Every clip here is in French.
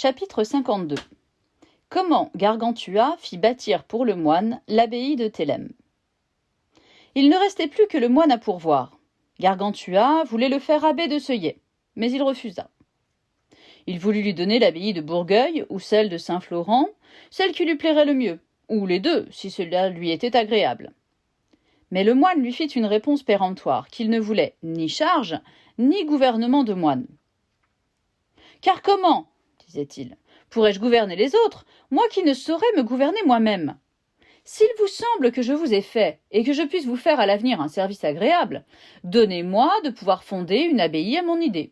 Chapitre 52. Comment Gargantua fit bâtir pour le moine l'abbaye de Thélème. Il ne restait plus que le moine à pourvoir. Gargantua voulait le faire abbé de Seuillet, mais il refusa. Il voulut lui donner l'abbaye de Bourgueil ou celle de Saint-Florent, celle qui lui plairait le mieux, ou les deux, si cela lui était agréable. Mais le moine lui fit une réponse péremptoire, qu'il ne voulait ni charge, ni gouvernement de moine. « Car comment, disait-il, pourrais-je gouverner les autres, moi qui ne saurais me gouverner moi-même ? S'il vous semble que je vous ai fait, et que je puisse vous faire à l'avenir un service agréable, donnez-moi de pouvoir fonder une abbaye à mon idée. »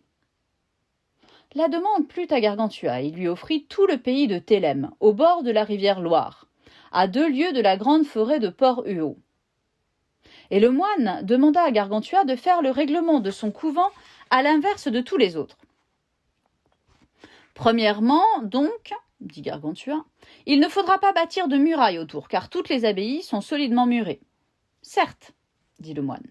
La demande plut à Gargantua, et il lui offrit tout le pays de Thélème, au bord de la rivière Loire, à 2 lieues de la grande forêt de Port-Huault. Et le moine demanda à Gargantua de faire le règlement de son couvent à l'inverse de tous les autres. Premièrement, donc, dit Gargantua, il ne faudra pas bâtir de murailles autour, car toutes les abbayes sont solidement murées. Certes, dit le moine.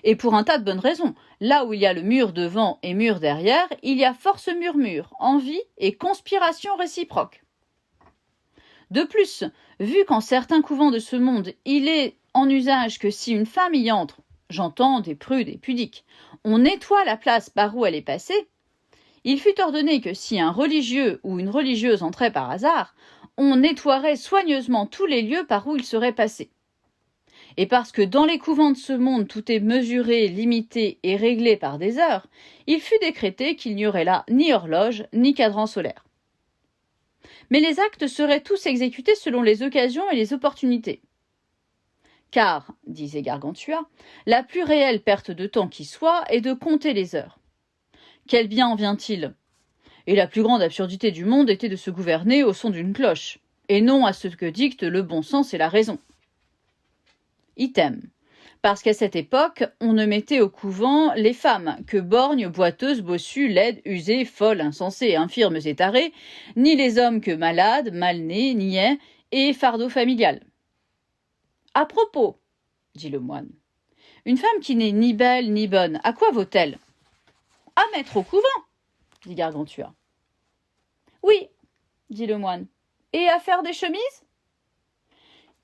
Et pour un tas de bonnes raisons. Là où il y a le mur devant et mur derrière, il y a force murmure, envie et conspiration réciproque. De plus, vu qu'en certains couvents de ce monde, il est en usage que si une femme y entre, j'entends des prudes et pudiques, on nettoie la place par où elle est passée, il fut ordonné que si un religieux ou une religieuse entrait par hasard, on nettoierait soigneusement tous les lieux par où il serait passé. Et parce que dans les couvents de ce monde tout est mesuré, limité et réglé par des heures, il fut décrété qu'il n'y aurait là ni horloge ni cadran solaire. Mais les actes seraient tous exécutés selon les occasions et les opportunités. Car, disait Gargantua, la plus réelle perte de temps qui soit est de compter les heures. Quel bien en vient-il ? Et la plus grande absurdité du monde était de se gouverner au son d'une cloche, et non à ce que dictent le bon sens et la raison. Item. Parce qu'à cette époque, on ne mettait au couvent les femmes que borgnes, boiteuses, bossues, laides, usées, folles, insensées, infirmes et tarées, ni les hommes que malades, mal-nés, niais et fardeaux familial. À propos, dit le moine, une femme qui n'est ni belle ni bonne, à quoi vaut-elle ? À mettre au couvent, dit Gargantua. Oui, dit le moine, et à faire des chemises ?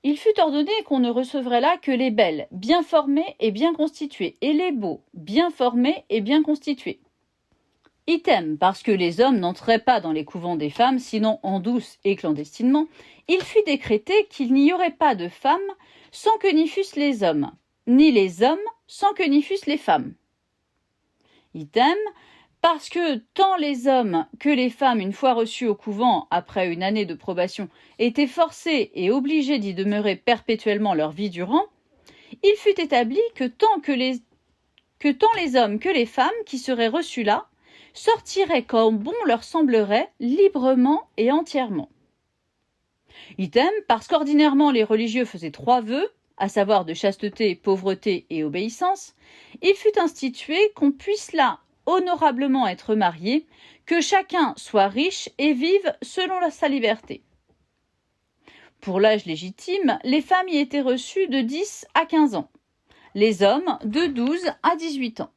Il fut ordonné qu'on ne recevrait là que les belles, bien formées et bien constituées, et les beaux, bien formés et bien constitués. Item, parce que les hommes n'entraient pas dans les couvents des femmes, sinon en douce et clandestinement, il fut décrété qu'il n'y aurait pas de femmes sans que n'y fussent les hommes, ni les hommes sans que n'y fussent les femmes. Item, parce que tant les hommes que les femmes, une fois reçus au couvent après une année de probation, étaient forcés et obligés d'y demeurer perpétuellement leur vie durant, il fut établi que tant les hommes que les femmes qui seraient reçus là sortiraient comme bon leur semblerait, librement et entièrement. Item, parce qu'ordinairement les religieux faisaient 3 vœux, à savoir de chasteté, pauvreté et obéissance, il fut institué qu'on puisse là honorablement être marié, que chacun soit riche et vive selon sa liberté. Pour l'âge légitime, les femmes y étaient reçues de 10 à 15 ans, les hommes de 12 à 18 ans.